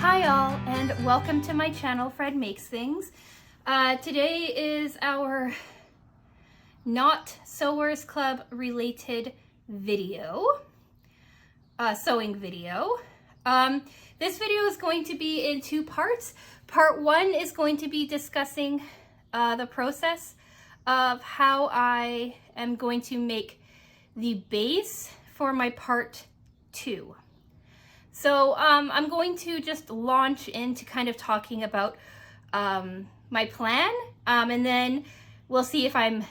Hi all, and welcome to my channel, Fred Makes Things. Today is our not Sewers Club related video, sewing video. This video is going to be in two parts. Part one is going to be discussing the process of how I am going to make the base for my part two. So I'm going to just launch into kind of talking about my plan, and then we'll see if I'm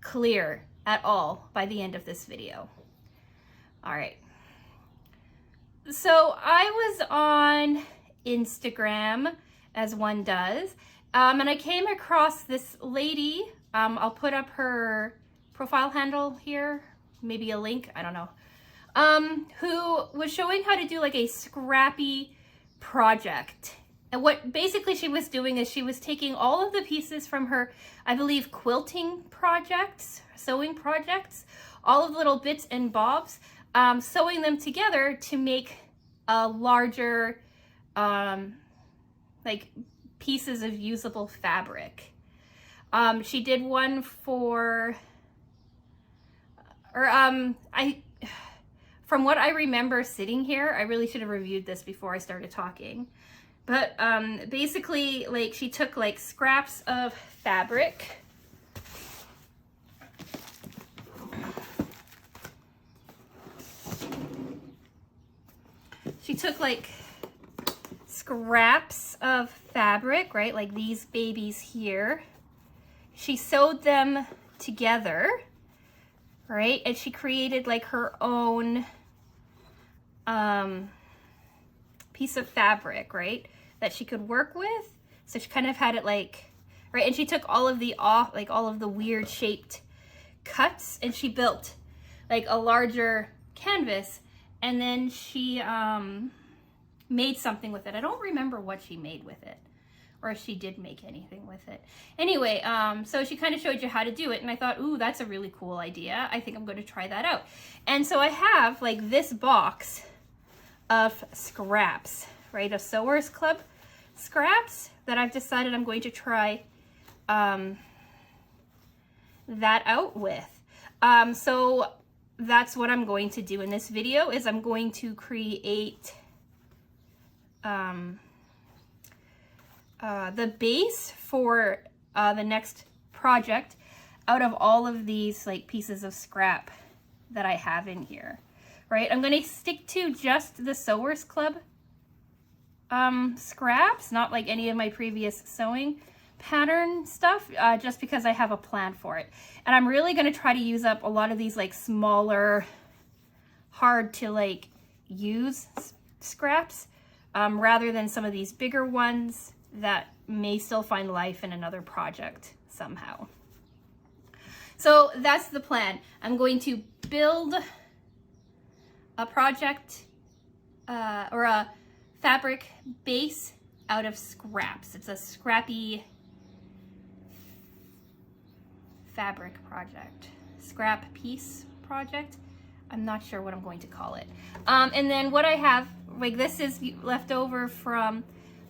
clear at all by the end of this video. All right. So I was on Instagram, as one does, and I came across this lady. I'll put up her profile handle here, maybe a link, I don't know. Who was showing how to do like a Scrappy project. And what basically she was doing is she was taking all of the pieces from her, I believe, quilting projects, sewing projects, all of the little bits and bobs, sewing them together to make a larger, like pieces of usable fabric. She did one for, from what I remember sitting here, I really should have reviewed this before I started talking. But basically, like, she took like scraps of fabric. She took like scraps of fabric, right? Like these babies here. She sewed them together, right? And she created like her own piece of fabric, right, that she could work with. So she kind of had it like, right, and she took all of the all of the weird shaped cuts, and she built like a larger canvas, and then she made something with it. I don't remember what she made with it, or if she did make anything with it. Anyway, so she kind of showed you how to do it, and I thought, ooh, that's a really cool idea. I think I'm going to try that out. And so I have like this box of scraps, right, of Sewers Club scraps that I've decided I'm going to try that out with. So that's what I'm going to do in this video, is I'm going to create the base for the next project out of all of these like pieces of scrap that I have in here, right? I'm going to stick to just the Sewers Club scraps, not like any of my previous sewing pattern stuff, just because I have a plan for it. And I'm really going to try to use up a lot of these like smaller, hard to like use scraps, rather than some of these bigger ones that may still find life in another project somehow. So that's the plan. I'm going to build a project or a fabric base out of scraps. It's a Scrappy fabric project, scrap piece project. I'm not sure what I'm going to call it. And then what I have, like, this is left over from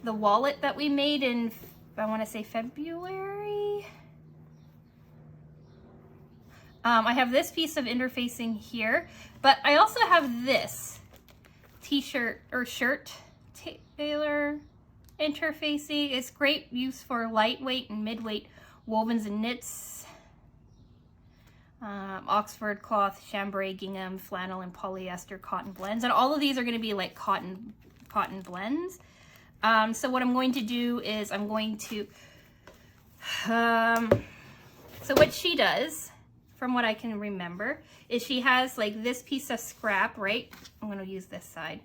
the wallet that we made in, I want to say February. I have this piece of interfacing here, but I also have this t-shirt or shirt tailor interfacing. It's great use for lightweight and midweight wovens and knits. Oxford cloth, chambray, gingham, flannel, and polyester cotton blends. And all of these are going to be like cotton blends. So what I'm going to do is I'm going to, so what she does, from what I can remember, is she has like this piece of scrap, right? I'm going to use this side.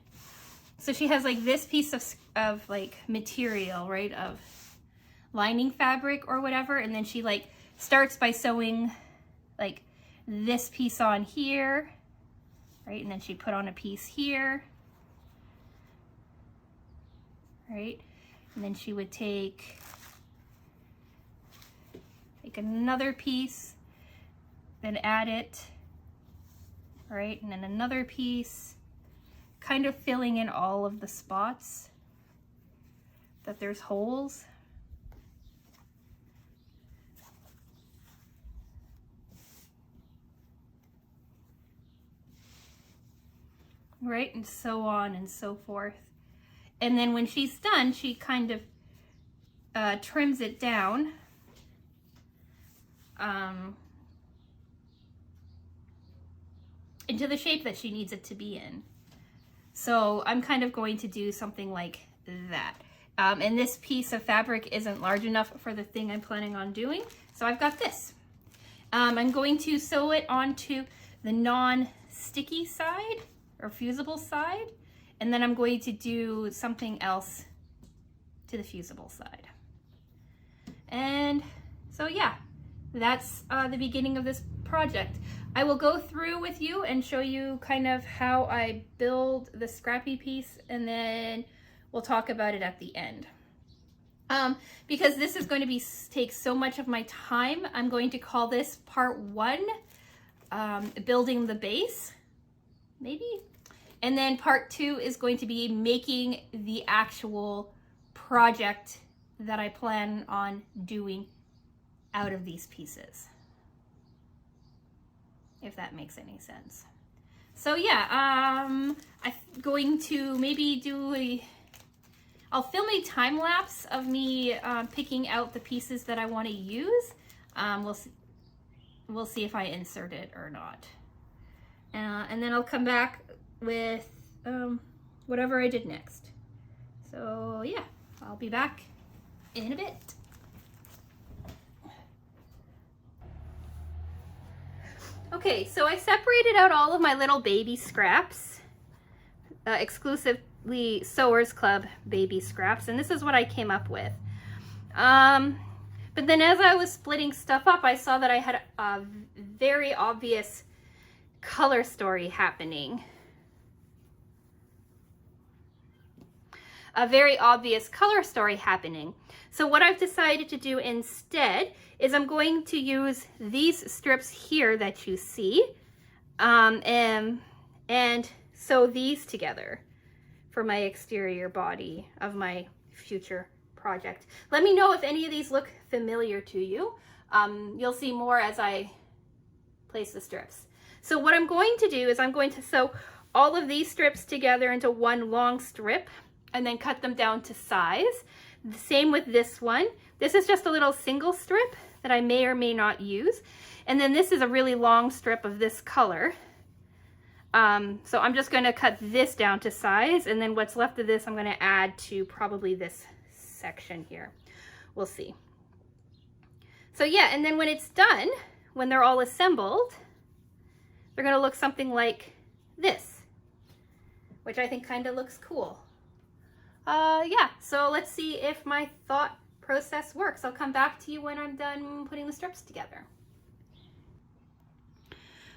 So she has like this piece of like material, right, of lining fabric or whatever. And then she like starts by sewing like this piece on here, right? And then she put on a piece here, right? And then she would take another piece, then add it, right? And then another piece, kind of filling in all of the spots that there's holes. Right, and so on and so forth. And then when she's done, she kind of trims it down. Into the shape that she needs it to be in. So I'm kind of going to do something like that. And this piece of fabric isn't large enough for the thing I'm planning on doing. So I've got this. I'm going to sew it onto the non-sticky side or fusible side. And then I'm going to do something else to the fusible side. And so yeah, that's the beginning of this project. I will go through with you and show you kind of how I build the Scrappy piece, and then we'll talk about it at the end. Because this is going to take so much of my time, I'm going to call this part 1, building the base, maybe. And then part 2 is going to be making the actual project that I plan on doing out of these pieces, if that makes any sense. So yeah, I'm going to maybe I'll film a time lapse of me picking out the pieces that I want to use. We'll see if I insert it or not. And then I'll come back with whatever I did next. So yeah, I'll be back in a bit. Okay, so I separated out all of my little baby scraps, exclusively Sewers Club baby scraps, and this is what I came up with. But then as I was splitting stuff up, I saw that I had a very obvious color story happening. So what I've decided to do instead is I'm going to use these strips here that you see and sew these together for my exterior body of my future project. Let me know if any of these look familiar to you. You'll see more as I place the strips. So what I'm going to do is I'm going to sew all of these strips together into one long strip and then cut them down to size. The same with this one. This is just a little single strip that I may or may not use. And then this is a really long strip of this color. So I'm just gonna cut this down to size, and then what's left of this I'm gonna add to probably this section here. We'll see. So yeah, and then when it's done, when they're all assembled, they're gonna look something like this, which I think kind of looks cool. Yeah, so let's see if my thought process works. I'll come back to you when I'm done putting the strips together.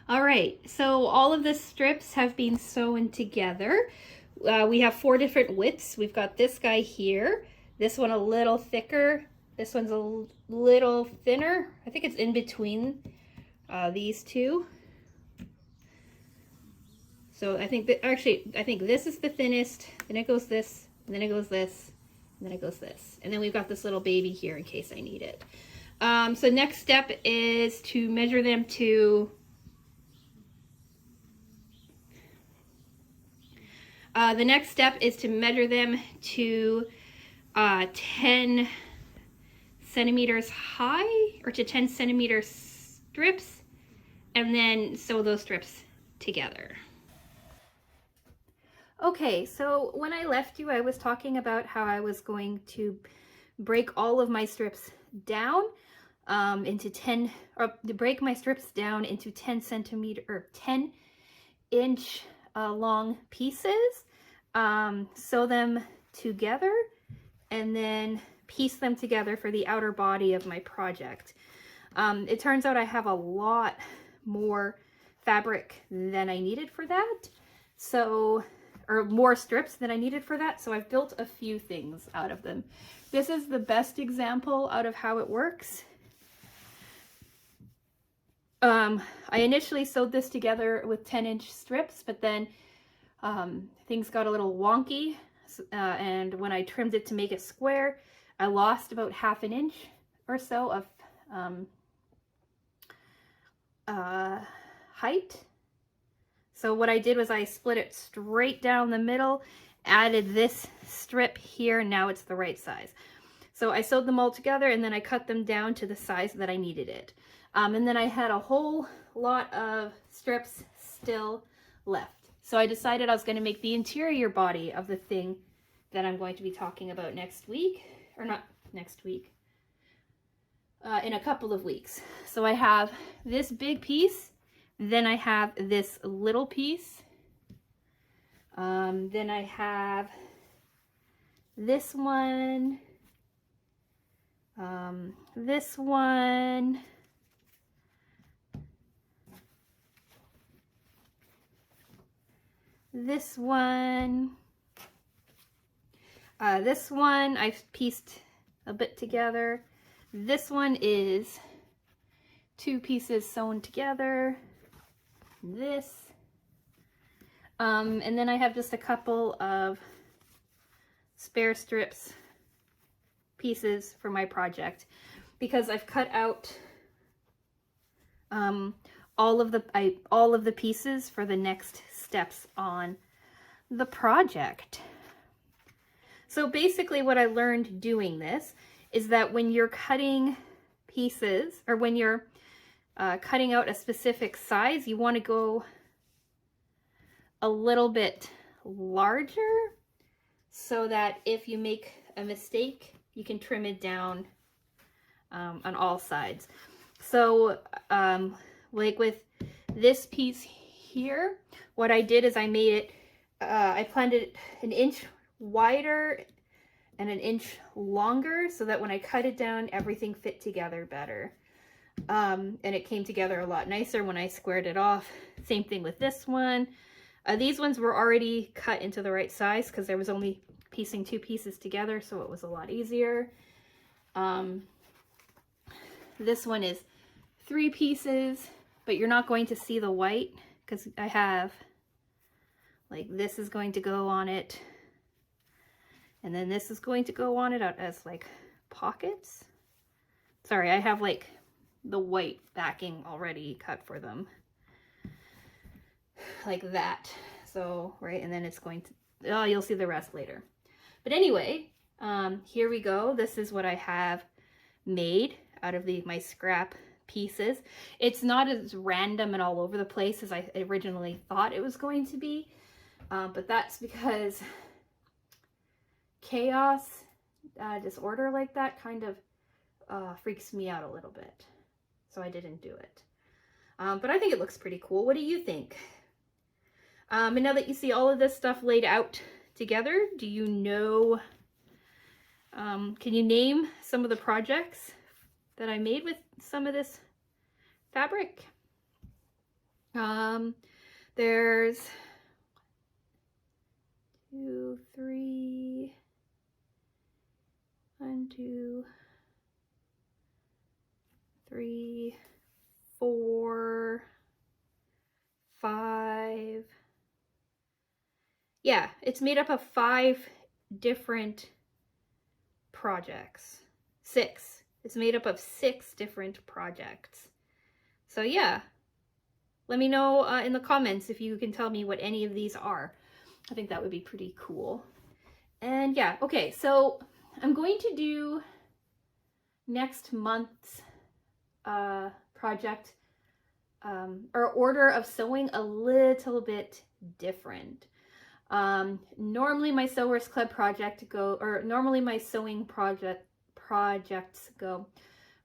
All right, so all of the strips have been sewn together. We have 4 different widths. We've got this guy here, this one a little thicker, this one's a little thinner. I think it's in between these two. So I think that actually, I think this is the thinnest, then it goes this, and then it goes this, and then it goes this. And then we've got this little baby here in case I need it. So next step is to measure them to the next step is to measure them to 10 centimeters high, or to 10 centimeter strips, and then sew those strips together. Okay, so when I left you, I was talking about how I was going to break all of my strips down into 10, or to break my strips down into 10 centimeter or 10 inch long pieces, sew them together, and then piece them together for the outer body of my project. It turns out I have a lot more fabric than I needed for that, so, or more strips than I needed for that, so I've built a few things out of them. This is the best example out of how it works. I initially sewed this together with 10-inch strips, but then things got a little wonky, and when I trimmed it to make it square, I lost about 1/2 inch or so of height. So what I did was I split it straight down the middle, added this strip here, and now it's the right size. So I sewed them all together and then I cut them down to the size that I needed it. And then I had a whole lot of strips still left. So I decided I was going to make the interior body of the thing that I'm going to be talking about next week, or not next week, in a couple of weeks. So I have this big piece, then I have this little piece, then I have this one, this one, this one, this one I've pieced a bit together. This one is 2 pieces sewn together. This, and then I have just a couple of spare strips pieces for my project, because I've cut out all of the pieces for the next steps on the project. So basically what I learned doing this is that when you're cutting pieces, or when you're cutting out a specific size, you want to go a little bit larger so that if you make a mistake, you can trim it down on all sides. So like with this piece here, what I did is I made it, I planned it 1 inch wider and 1 inch longer so that when I cut it down, everything fit together better. And it came together a lot nicer when I squared it off. Same thing with this one. These ones were already cut into the right size because there was only piecing 2 pieces together, so it was a lot easier. This one is 3 pieces, but you're not going to see the white because I have, like, this is going to go on it, and then this is going to go on it as like pockets. Sorry, I have like the white backing already cut for them, like that. So, right, and then it's going to, oh, you'll see the rest later. But anyway, here we go. This is what I have made out of my scrap pieces. It's not as random and all over the place as I originally thought it was going to be, but that's because chaos, disorder like that kind of freaks me out a little bit. So I didn't do it. But I think it looks pretty cool. What do you think? And now that you see all of this stuff laid out together, do you know, can you name some of the projects that I made with some of this fabric? There's 2, 3, 1, 2, 3, 4, 5. Yeah, it's made up of 5 different projects. 6. It's made up of 6 different projects. So yeah, let me know in the comments if you can tell me what any of these are. I think that would be pretty cool. And yeah, okay, so I'm going to do next month's project or order of sewing a little bit different. Normally my Sewers Club project normally my sewing projects go.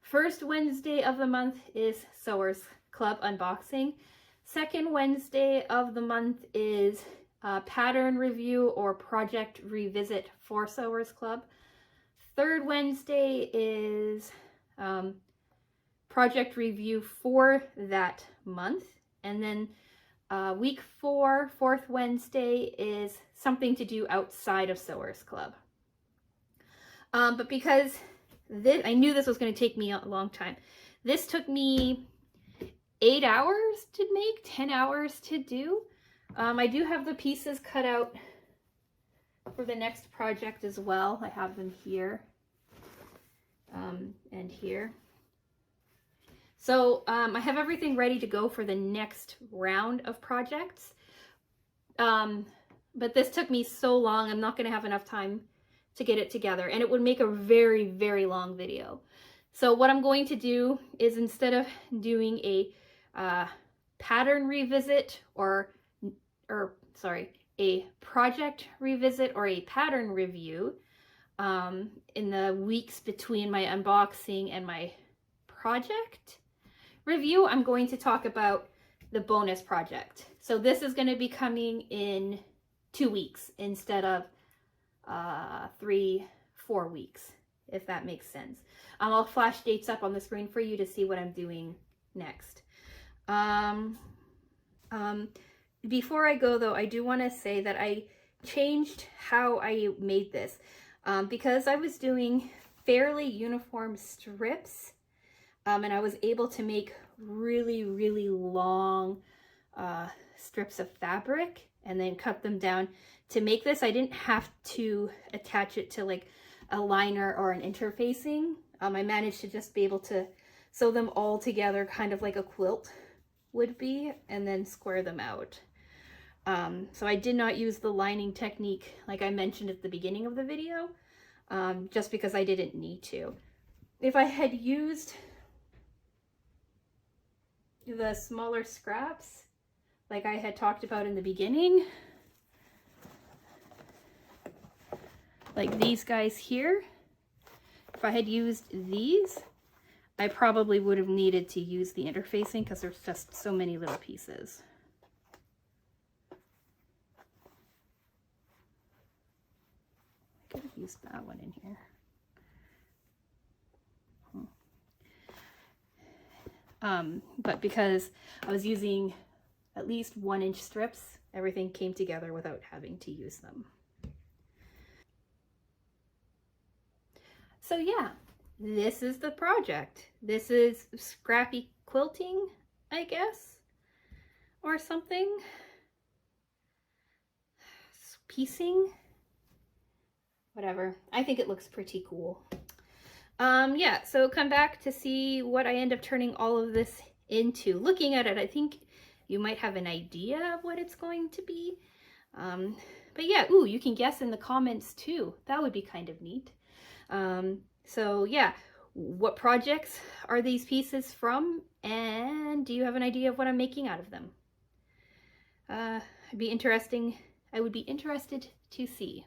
First Wednesday of the month is Sewers Club unboxing. Second Wednesday of the month is pattern review or project revisit for Sewers Club. Third Wednesday is project review for that month. And then week 4, 4th Wednesday, is something to do outside of Sewers Club. But because I knew this was going to take me a long time, this took me 8 hours to make, 10 hours to do. I do have the pieces cut out for the next project as well. I have them here and here. So I have everything ready to go for the next round of projects. But this took me so long, I'm not going to have enough time to get it together, and it would make a very, very long video. So what I'm going to do is, instead of doing a pattern revisit or a project revisit or a pattern review in the weeks between my unboxing and my project review, I'm going to talk about the bonus project. So this is going to be coming in 2 weeks instead of 3-4 weeks, if that makes sense. I'll flash dates up on the screen for you to see what I'm doing next. Before I go though, I do want to say that I changed how I made this because I was doing fairly uniform strips, and I was able to make really, really long strips of fabric and then cut them down. To make this, I didn't have to attach it to like a liner or an interfacing. I managed to just be able to sew them all together kind of like a quilt would be, and then square them out. So I did not use the lining technique like I mentioned at the beginning of the video, just because I didn't need to. If I had used the smaller scraps like I had talked about in the beginning, like these guys here, if I had used these, I probably would have needed to use the interfacing because there's just so many little pieces. I could have used that one in here. But because I was using at least 1-inch strips, everything came together without having to use them. So yeah, this is the project. This is Scrappy quilting, I guess, or something. Piecing, whatever. I think it looks pretty cool. Yeah, so come back to see what I end up turning all of this into. Looking at it, I think you might have an idea of what it's going to be. But yeah, ooh, you can guess in the comments too. That would be kind of neat. So yeah, what projects are these pieces from? And do you have an idea of what I'm making out of them? I would be interested to see.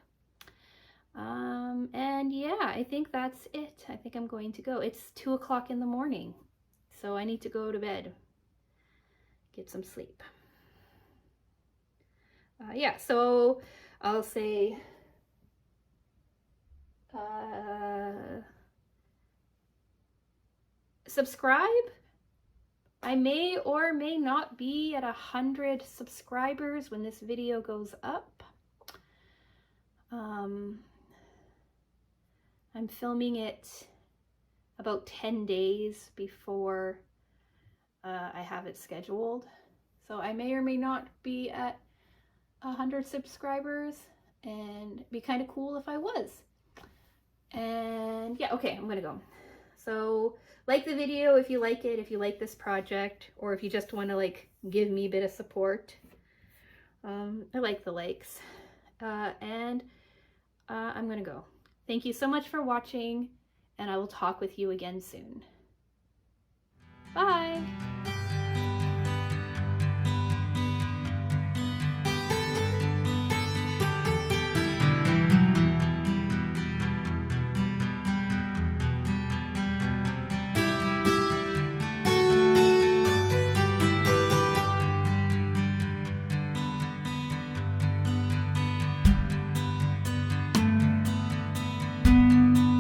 And yeah, I think that's it. I think I'm going to go. It's 2 o'clock in the morning, so I need to go to bed, get some sleep. Yeah, so I'll say subscribe. I may or may not be at 100 subscribers when this video goes up. I'm filming it about 10 days before I have it scheduled. So I may or may not be at 100 subscribers, and it'd be kind of cool if I was. And yeah, okay, I'm gonna go. So like the video if you like it, if you like this project, or if you just want to like give me a bit of support. I like the likes. And I'm gonna go. Thank you so much for watching, and I will talk with you again soon. Bye!